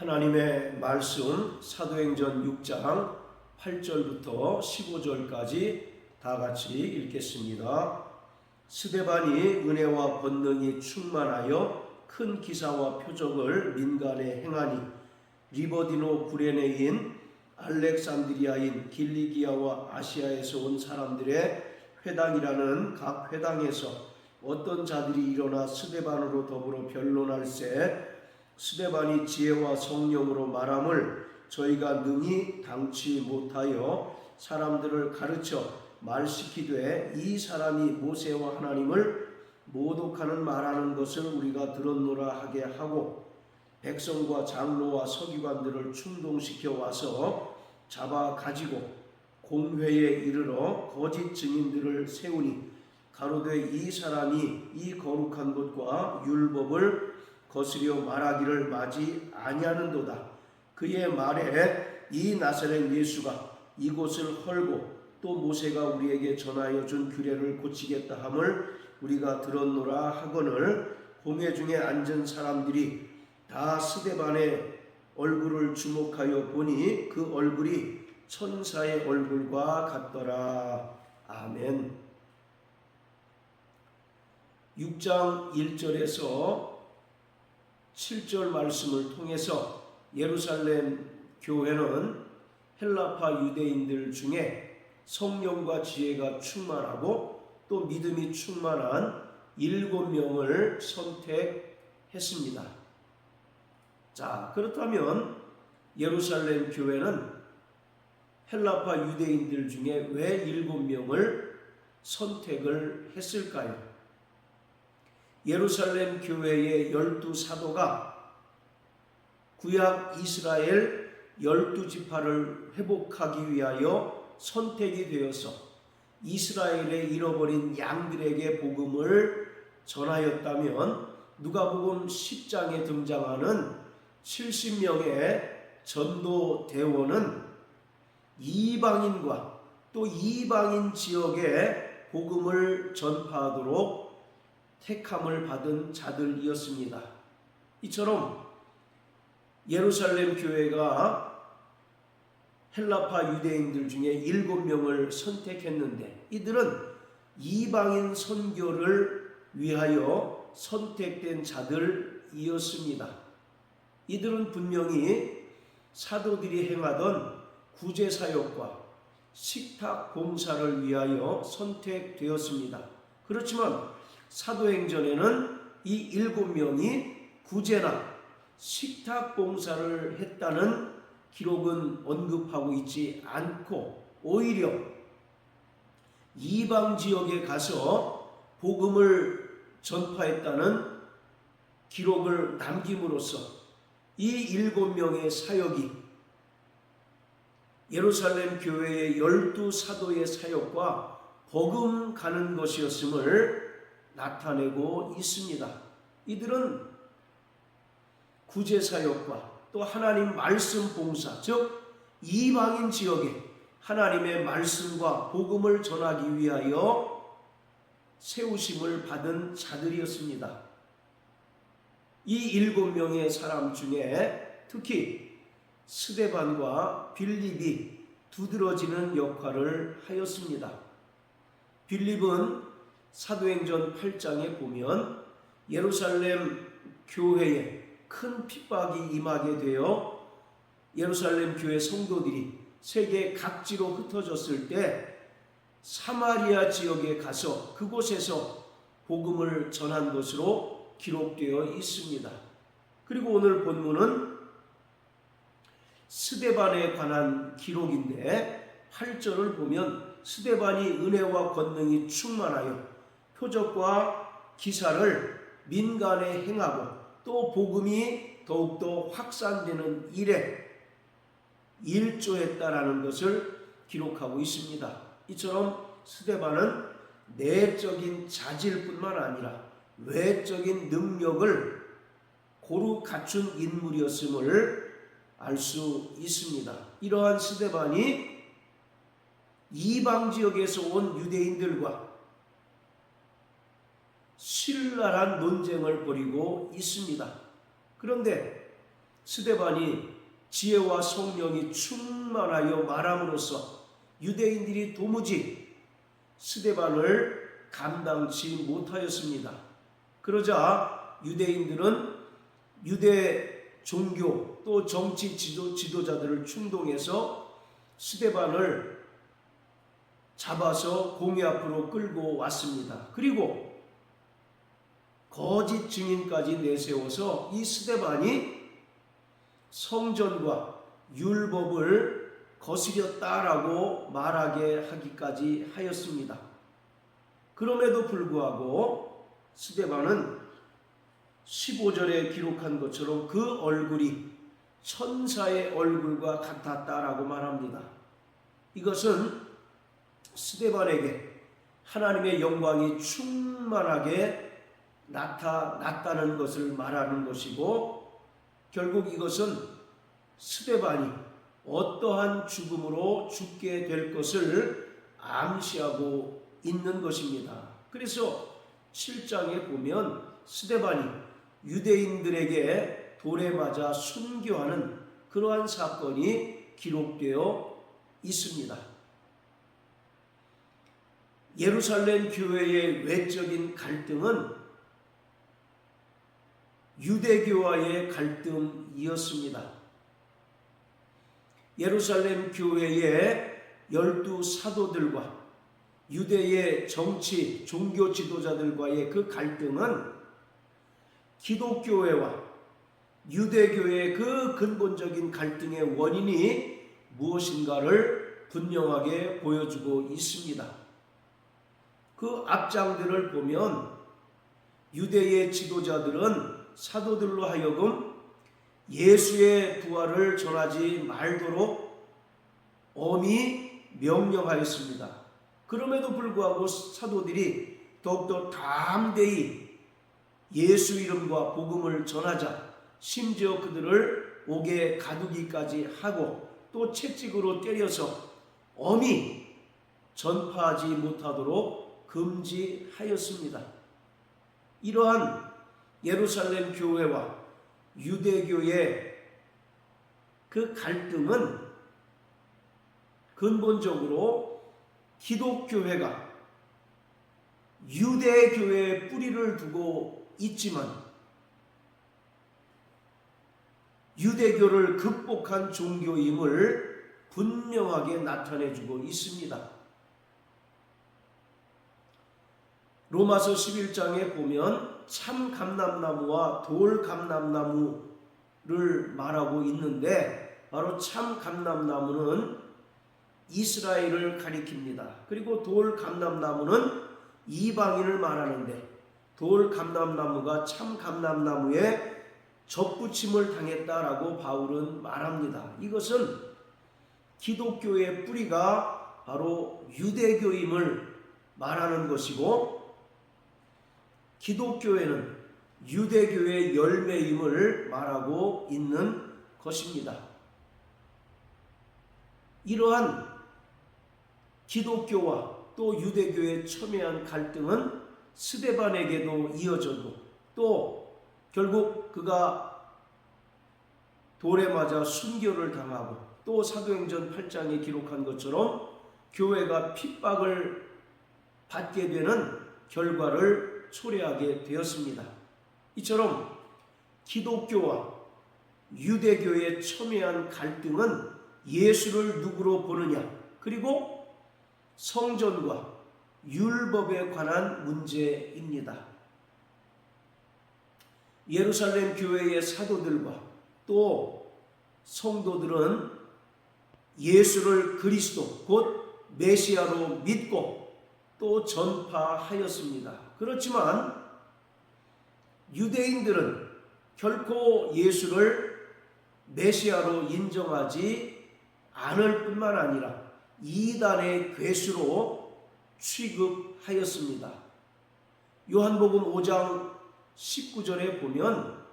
하나님의 말씀 사도행전 6장 8절부터 15절까지 다 같이 읽겠습니다. 스데반이 은혜와 권능이 충만하여 큰 기사와 표적을 민간에 행하니 리버디노 구레네인 알렉산드리아인 길리기아와 아시아에서 온 사람들의 회당이라는 각 회당에서 어떤 자들이 일어나 스데반으로 더불어 변론할세 스데반이 지혜와 성령으로 말함을 저희가 능히 당치 못하여 사람들을 가르쳐 말시키되 이 사람이 모세와 하나님을 모독하는 말하는 것을 우리가 들었노라 하게 하고 백성과 장로와 서기관들을 충동시켜 와서 잡아 가지고 공회에 이르러 거짓 증인들을 세우니 가로되 이 사람이 이 거룩한 것과 율법을 거스려 말하기를 마지 아니하는도다. 그의 말에 이 나사렛 예수가 이곳을 헐고 또 모세가 우리에게 전하여 준 규례를 고치겠다 함을 우리가 들었노라 하거늘 공회 중에 앉은 사람들이 다 스데반의 얼굴을 주목하여 보니 그 얼굴이 천사의 얼굴과 같더라. 아멘. 6장 1절에서 7절 말씀을 통해서 예루살렘 교회는 헬라파 유대인들 중에 성령과 지혜가 충만하고 또 믿음이 충만한 7명을 선택했습니다. 자, 그렇다면 예루살렘 교회는 헬라파 유대인들 중에 왜 7명을 선택을 했을까요? 예루살렘 교회의 12사도가 구약 이스라엘 12지파를 회복하기 위하여 선택이 되어서 이스라엘의 잃어버린 양들에게 복음을 전하였다면 누가복음 10장에 등장하는 70명의 전도 대원은 이방인과 또 이방인 지역에 복음을 전파하도록 택함을 받은 자들이었습니다. 이처럼 예루살렘 교회가 헬라파 유대인들 중에 7명을 선택했는데 이들은 이방인 선교를 위하여 선택된 자들이었습니다. 이들은 분명히 사도들이 행하던 구제사역과 식탁 봉사를 위하여 선택되었습니다. 그렇지만 사도행전에는 이 7명이 구제나 식탁 봉사를 했다는 기록은 언급하고 있지 않고 오히려 이방 지역에 가서 복음을 전파했다는 기록을 남김으로써 이 7명의 사역이 예루살렘 교회의 12사도의 사역과 버금가는 것이었음을 나타내고 있습니다. 이들은 구제사역과 또 하나님 말씀 봉사, 즉 이방인 지역에 하나님의 말씀과 복음을 전하기 위하여 세우심을 받은 자들이었습니다. 이 7명의 사람 중에 특히 스데반과 빌립이 두드러지는 역할을 하였습니다. 빌립은 사도행전 8장에 보면 예루살렘 교회에 큰 핍박이 임하게 되어 예루살렘 교회 성도들이 세계 각지로 흩어졌을 때 사마리아 지역에 가서 그곳에서 복음을 전한 것으로 기록되어 있습니다. 그리고 오늘 본문은 스데반에 관한 기록인데 8절을 보면 스데반이 은혜와 권능이 충만하여 표적과 기사를 민간에 행하고 또 복음이 더욱더 확산되는 일에 일조했다라는 것을 기록하고 있습니다. 이처럼 스데반은 내적인 자질뿐만 아니라 외적인 능력을 고루 갖춘 인물이었음을 알 수 있습니다. 이러한 스데반이 이방 지역에서 온 유대인들과 신랄한 논쟁을 벌이고 있습니다. 그런데 스데반이 지혜와 성령이 충만하여 말함으로써 유대인들이 도무지 스데반을 감당치 못하였습니다. 그러자 유대인들은 유대 종교 또 정치 지도자들을 충동해서 스데반을 잡아서 공회 앞으로 끌고 왔습니다. 그리고 거짓 증인까지 내세워서 이 스데반이 성전과 율법을 거스렸다라고 말하게 하기까지 하였습니다. 그럼에도 불구하고 스데반은 15절에 기록한 것처럼 그 얼굴이 천사의 얼굴과 같았다라고 말합니다. 이것은 스데반에게 하나님의 영광이 충만하게 나타났다는 것을 말하는 것이고, 결국 이것은 스데반이 어떠한 죽음으로 죽게 될 것을 암시하고 있는 것입니다. 그래서 7장에 보면 스데반이 유대인들에게 돌에 맞아 순교하는 그러한 사건이 기록되어 있습니다. 예루살렘 교회의 외적인 갈등은 유대교와의 갈등이었습니다. 예루살렘 교회의 12사도들과 유대의 정치, 종교 지도자들과의 그 갈등은 기독교회와 유대교회의 그 근본적인 갈등의 원인이 무엇인가를 분명하게 보여주고 있습니다. 그 앞장들을 보면 유대의 지도자들은 사도들로 하여금 예수의 부활을 전하지 말도록 엄히 명령하였습니다. 그럼에도 불구하고 사도들이 더욱더 담대히 예수 이름과 복음을 전하자 심지어 그들을 옥에 가두기까지 하고 또 채찍으로 때려서 엄히 전파하지 못하도록 금지하였습니다. 이러한 예루살렘 교회와 유대교의 그 갈등은 근본적으로 기독교회가 유대교회에 뿌리를 두고 있지만 유대교를 극복한 종교임을 분명하게 나타내주고 있습니다. 로마서 11장에 보면 참 감람나무와 돌 감람나무를 말하고 있는데, 바로 참 감람나무는 이스라엘을 가리킵니다. 그리고 돌 감람나무는 이방인을 말하는데, 돌 감람나무가 참 감람나무에 접붙임을 당했다라고 바울은 말합니다. 이것은 기독교의 뿌리가 바로 유대교임을 말하는 것이고, 기독교회는 유대교의 열매임을 말하고 있는 것입니다. 이러한 기독교와 또 유대교의 첨예한 갈등은 스데반에게도 이어졌고, 또 결국 그가 돌에 맞아 순교를 당하고, 또 사도행전 8장에 기록한 것처럼 교회가 핍박을 받게 되는 결과를 초래하게 되었습니다. 이처럼 기독교와 유대교의 첨예한 갈등은 예수를 누구로 보느냐, 그리고 성전과 율법에 관한 문제입니다. 예루살렘 교회의 사도들과 또 성도들은 예수를 그리스도 곧 메시아로 믿고 또 전파하였습니다. 그렇지만 유대인들은 결코 예수를 메시아로 인정하지 않을 뿐만 아니라 이단의 괴수로 취급하였습니다. 요한복음 5장 19절에 보면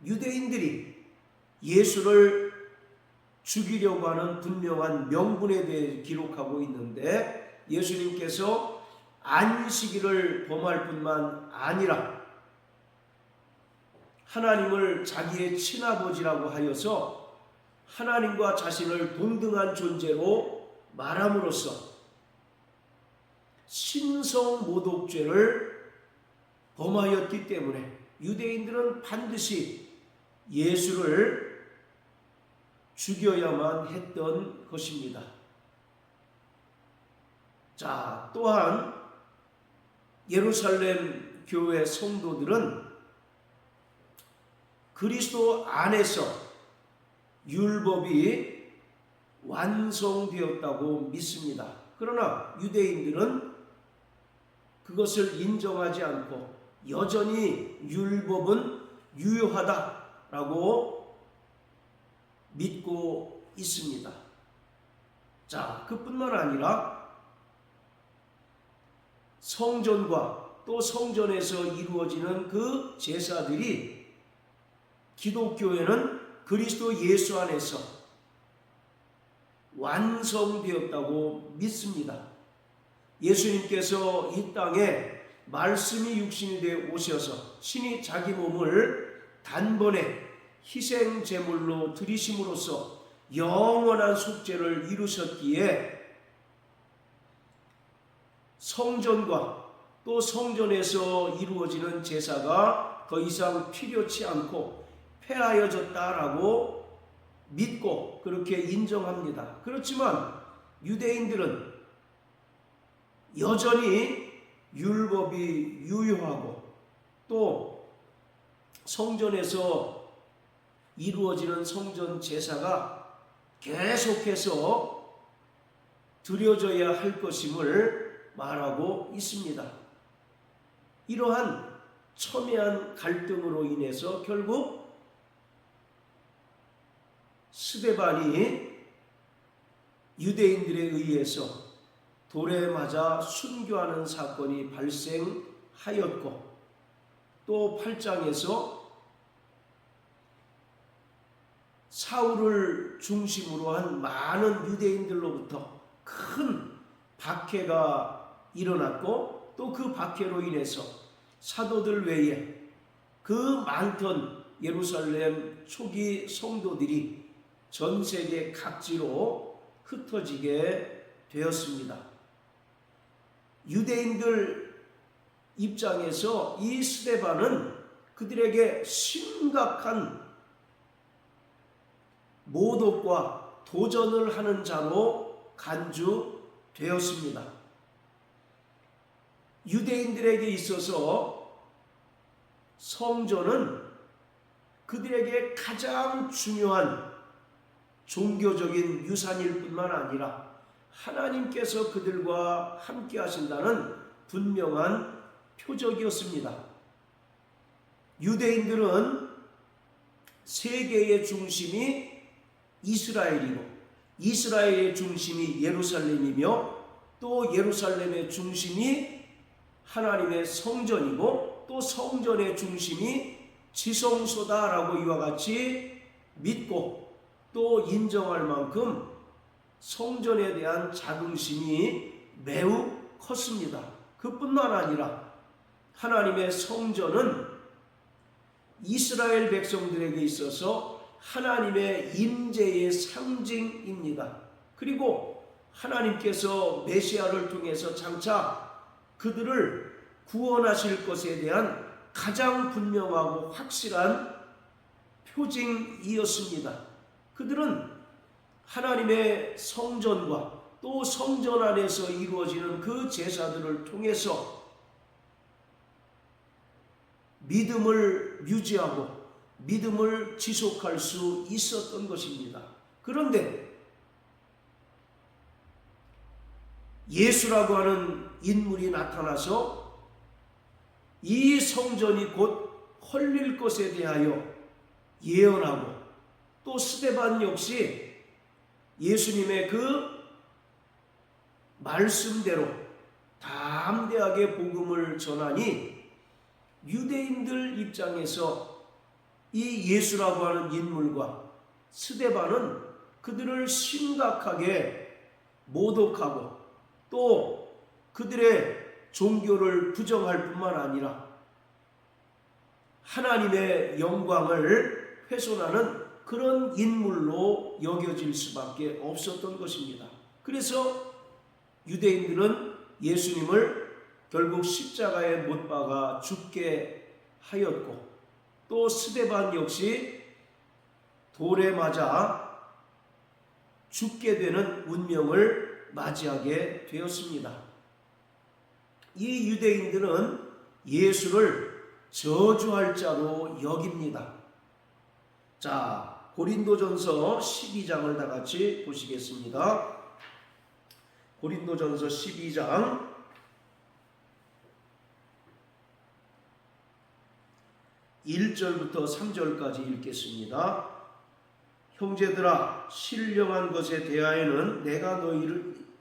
유대인들이 예수를 죽이려고 하는 분명한 명분에 대해 기록하고 있는데, 예수님께서 안식일을 범할 뿐만 아니라 하나님을 자기의 친아버지라고 하여서 하나님과 자신을 동등한 존재로 말함으로써 신성 모독죄를 범하였기 때문에 유대인들은 반드시 예수를 죽여야만 했던 것입니다. 자, 또한 예루살렘 교회 성도들은 그리스도 안에서 율법이 완성되었다고 믿습니다. 그러나 유대인들은 그것을 인정하지 않고 여전히 율법은 유효하다라고 믿고 있습니다. 자, 그뿐만 아니라 성전과 또 성전에서 이루어지는 그 제사들이 기독교에는 그리스도 예수 안에서 완성되었다고 믿습니다. 예수님께서 이 땅에 말씀이 육신이 되어 오셔서 신이 자기 몸을 단번에 희생 제물로 드리심으로써 영원한 속죄를 이루셨기에 성전과 또 성전에서 이루어지는 제사가 더 이상 필요치 않고 폐하여졌다라고 믿고 그렇게 인정합니다. 그렇지만 유대인들은 여전히 율법이 유효하고 또 성전에서 이루어지는 성전 제사가 계속해서 드려져야 할 것임을 말하고 있습니다. 이러한 첨예한 갈등으로 인해서 결국 스데반이 유대인들에 의해서 돌에 맞아 순교하는 사건이 발생하였고 또 8장에서 사울을 중심으로 한 많은 유대인들로부터 큰 박해가 일어났고 또 그 박해로 인해서 사도들 외에 그 많던 예루살렘 초기 성도들이 전 세계 각지로 흩어지게 되었습니다. 유대인들 입장에서 이 스데반은 그들에게 심각한 모독과 도전을 하는 자로 간주되었습니다. 유대인들에게 있어서 성전은 그들에게 가장 중요한 종교적인 유산일 뿐만 아니라 하나님께서 그들과 함께 하신다는 분명한 표적이었습니다. 유대인들은 세계의 중심이 이스라엘이고 이스라엘의 중심이 예루살렘이며 또 예루살렘의 중심이 하나님의 성전이고 또 성전의 중심이 지성소다라고 이와 같이 믿고 또 인정할 만큼 성전에 대한 자긍심이 매우 컸습니다. 그뿐만 아니라 하나님의 성전은 이스라엘 백성들에게 있어서 하나님의 임재의 상징입니다. 그리고 하나님께서 메시아를 통해서 장차 그들을 구원하실 것에 대한 가장 분명하고 확실한 표징이었습니다. 그들은 하나님의 성전과 또 성전 안에서 이루어지는 그 제사들을 통해서 믿음을 유지하고 믿음을 지속할 수 있었던 것입니다. 그런데 예수라고 하는 인물이 나타나서 이 성전이 곧 헐릴 것에 대하여 예언하고 또 스데반 역시 예수님의 그 말씀대로 담대하게 복음을 전하니 유대인들 입장에서 이 예수라고 하는 인물과 스데반은 그들을 심각하게 모독하고 또 그들의 종교를 부정할 뿐만 아니라 하나님의 영광을 훼손하는 그런 인물로 여겨질 수밖에 없었던 것입니다. 그래서 유대인들은 예수님을 결국 십자가에 못 박아 죽게 하였고, 또 스데반 역시 돌에 맞아 죽게 되는 운명을 맞이하게 되었습니다. 이 유대인들은 예수를 저주할 자로 여깁니다. 자, 고린도전서 12장을 다 같이 보시겠습니다. 고린도전서 12장 1절부터 3절까지 읽겠습니다. 형제들아, 신령한 것에 대하여는 내가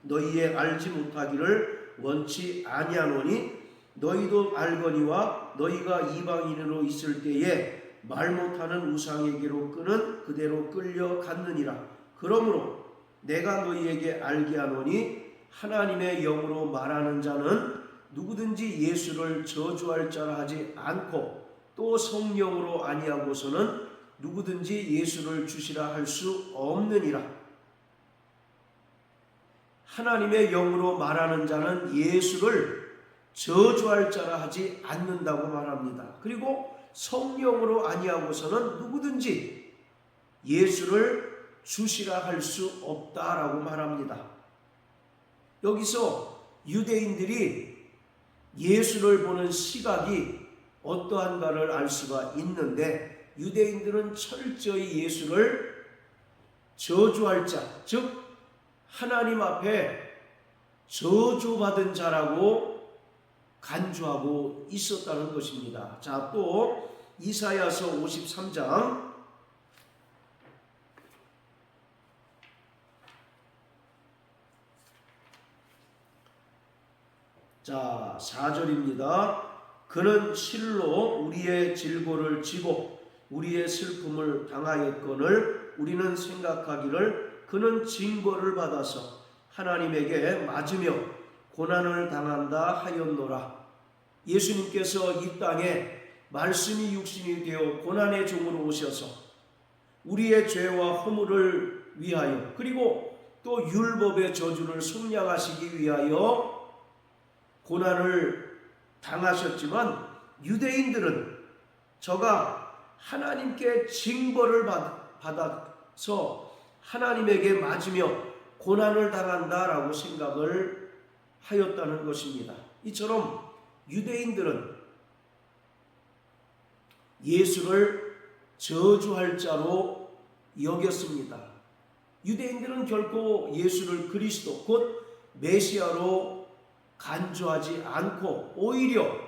너희의 알지 못하기를 원치 아니하노니 너희도 알거니와 너희가 이방인으로 있을 때에 말 못하는 우상에게로 끄는 그대로 끌려갔느니라. 그러므로 내가 너희에게 알게 하노니 하나님의 영으로 말하는 자는 누구든지 예수를 저주할 자라 하지 않고, 또 성령으로 아니하고서는 누구든지 예수를 주시라 할 수 없느니라. 하나님의 영으로 말하는 자는 예수를 저주할 자라 하지 않는다고 말합니다. 그리고 성령으로 아니하고서는 누구든지 예수를 주시라 할 수 없다라고 말합니다. 여기서 유대인들이 예수를 보는 시각이 어떠한가를 알 수가 있는데, 유대인들은 철저히 예수를 저주할 자, 즉 하나님 앞에 저주받은 자라고 간주하고 있었다는 것입니다. 자, 또 이사야서 53장 자 4절입니다. 그는 실로 우리의 질고를 지고 우리의 슬픔을 당하였거늘 우리는 생각하기를 그는 징벌을 받아서 하나님에게 맞으며 고난을 당한다 하였노라. 예수님께서 이 땅에 말씀이 육신이 되어 고난의 종으로 오셔서 우리의 죄와 허물을 위하여, 그리고 또 율법의 저주를 속량하시기 위하여 고난을 당하셨지만, 유대인들은 저가 하나님께 징벌을 받아서 하나님에게 맞으며 고난을 당한다라고 생각을 하였다는 것입니다. 이처럼 유대인들은 예수를 저주할 자로 여겼습니다. 유대인들은 결코 예수를 그리스도 곧 메시아로 간주하지 않고 오히려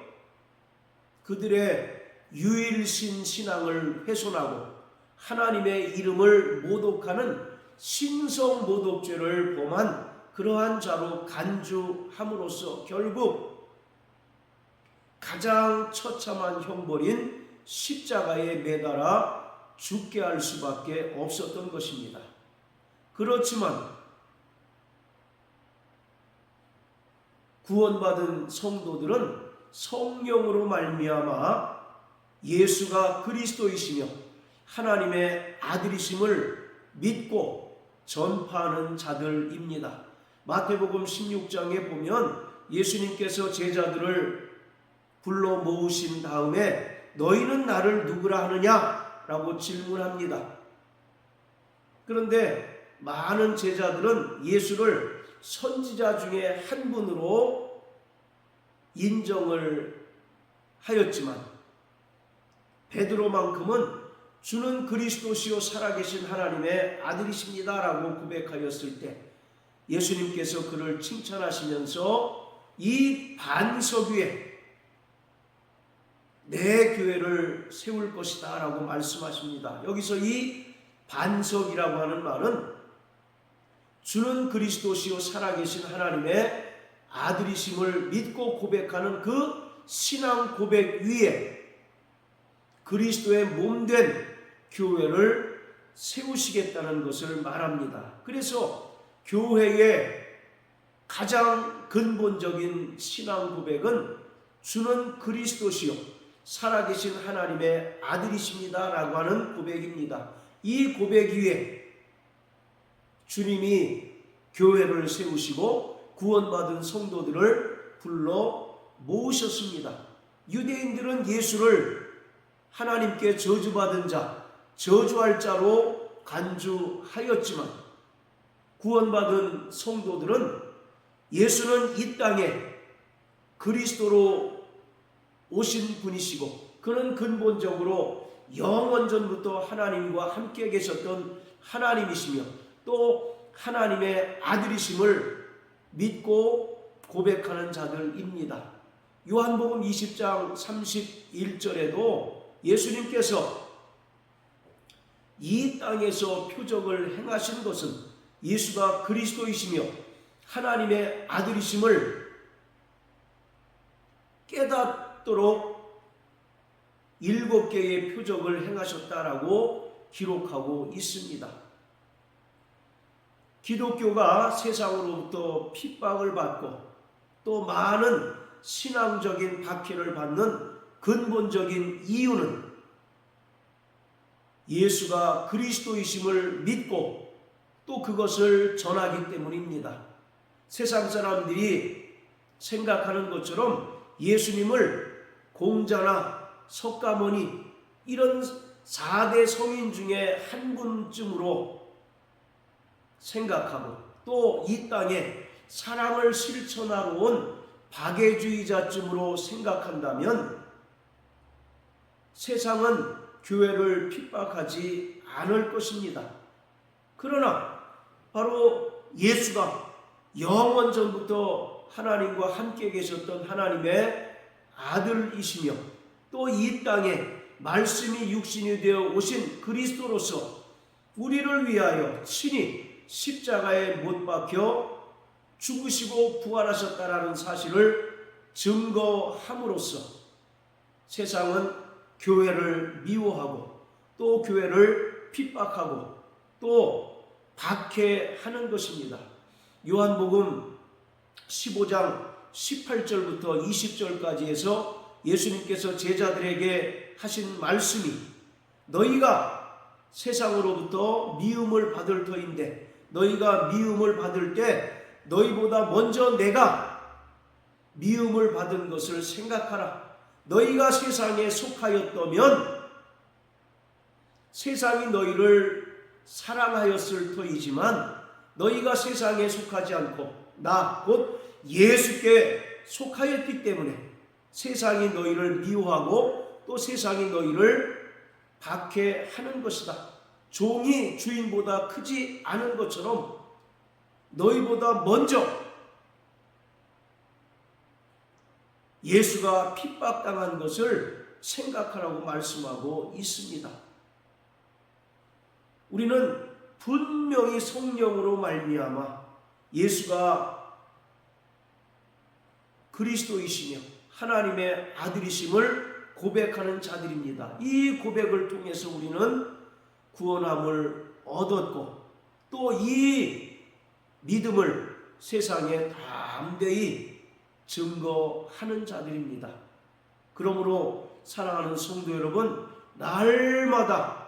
그들의 유일신 신앙을 훼손하고 하나님의 이름을 모독하는 신성 모독죄를 범한 그러한 자로 간주함으로써 결국 가장 처참한 형벌인 십자가에 매달아 죽게 할 수밖에 없었던 것입니다. 그렇지만 구원받은 성도들은 성령으로 말미암아 예수가 그리스도이시며 하나님의 아들이심을 믿고 전파하는 자들입니다. 마태복음 16장에 보면 예수님께서 제자들을 불러 모으신 다음에 너희는 나를 누구라 하느냐? 라고 질문합니다. 그런데 많은 제자들은 예수를 선지자 중에 한 분으로 인정을 하였지만, 베드로만큼은 주는 그리스도시요 살아계신 하나님의 아들이십니다 라고 고백하였을 때 예수님께서 그를 칭찬하시면서 이 반석 위에 내 교회를 세울 것이다 라고 말씀하십니다. 여기서 이 반석이라고 하는 말은 주는 그리스도시요 살아계신 하나님의 아들이심을 믿고 고백하는 그 신앙 고백 위에 그리스도의 몸된 교회를 세우시겠다는 것을 말합니다. 그래서 교회의 가장 근본적인 신앙 고백은 주는 그리스도시요 살아계신 하나님의 아들이십니다 라고 하는 고백입니다. 이 고백 위에 주님이 교회를 세우시고 구원받은 성도들을 불러 모으셨습니다. 유대인들은 예수를 하나님께 저주받은 자, 저주할 자로 간주하였지만 구원받은 성도들은 예수는 이 땅에 그리스도로 오신 분이시고 그는 근본적으로 영원전부터 하나님과 함께 계셨던 하나님이시며 또 하나님의 아들이심을 믿고 고백하는 자들입니다. 요한복음 20장 31절에도 예수님께서 이 땅에서 표적을 행하신 것은 예수가 그리스도이시며 하나님의 아들이심을 깨닫도록 7개의 표적을 행하셨다라고 기록하고 있습니다. 기독교가 세상으로부터 핍박을 받고 또 많은 신앙적인 박해를 받는 근본적인 이유는 예수가 그리스도이심을 믿고 또 그것을 전하기 때문입니다. 세상 사람들이 생각하는 것처럼 예수님을 공자나 석가모니 이런 4대 성인 중에 한 분쯤으로 생각하고 또 이 땅에 사랑을 실천하러 온 박애주의자쯤으로 생각한다면 세상은 교회를 핍박하지 않을 것입니다. 그러나 바로 예수가 영원전부터 하나님과 함께 계셨던 하나님의 아들이시며 또 이 땅에 말씀이 육신이 되어 오신 그리스도로서 우리를 위하여 친히 십자가에 못 박혀 죽으시고 부활하셨다라는 사실을 증거함으로써 세상은 교회를 미워하고 또 교회를 핍박하고 또 박해하는 것입니다. 요한복음 15장 18절부터 20절까지 해서 예수님께서 제자들에게 하신 말씀이 너희가 세상으로부터 미움을 받을 터인데 너희가 미움을 받을 때 너희보다 먼저 내가 미움을 받은 것을 생각하라. 너희가 세상에 속하였다면 세상이 너희를 사랑하였을 터이지만 너희가 세상에 속하지 않고 나 곧 예수께 속하였기 때문에 세상이 너희를 미워하고 또 세상이 너희를 박해하는 것이다. 종이 주인보다 크지 않은 것처럼 너희보다 먼저 예수가 핍박당한 것을 생각하라고 말씀하고 있습니다. 우리는 분명히 성령으로 말미암아 예수가 그리스도이시며 하나님의 아들이심을 고백하는 자들입니다. 이 고백을 통해서 우리는 구원함을 얻었고 또 이 믿음을 세상에 담대히 증거하는 자들입니다. 그러므로 사랑하는 성도 여러분, 날마다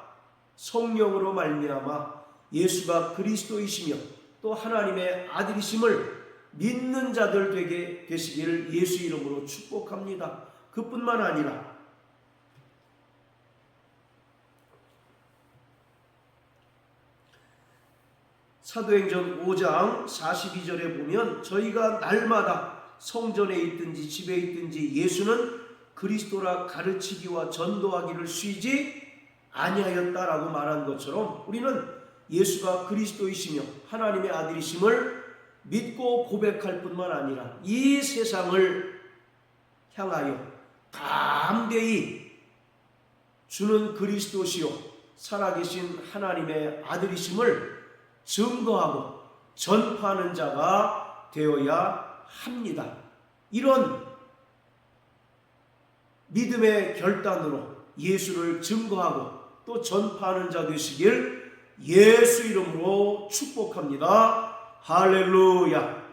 성령으로 말미암아 예수가 그리스도이시며 또 하나님의 아들이심을 믿는 자들 되게 되시기를 예수 이름으로 축복합니다. 그뿐만 아니라 사도행전 5장 42절에 보면 저희가 날마다 성전에 있든지 집에 있든지 예수는 그리스도라 가르치기와 전도하기를 쉬지 아니하였다라고 말한 것처럼 우리는 예수가 그리스도이시며 하나님의 아들이심을 믿고 고백할 뿐만 아니라 이 세상을 향하여 담대히 주는 그리스도시요 살아계신 하나님의 아들이심을 증거하고 전파하는 자가 되어야 합니다. 이런 믿음의 결단으로 예수를 증거하고 또 전파하는 자 되시길 예수 이름으로 축복합니다. 할렐루야.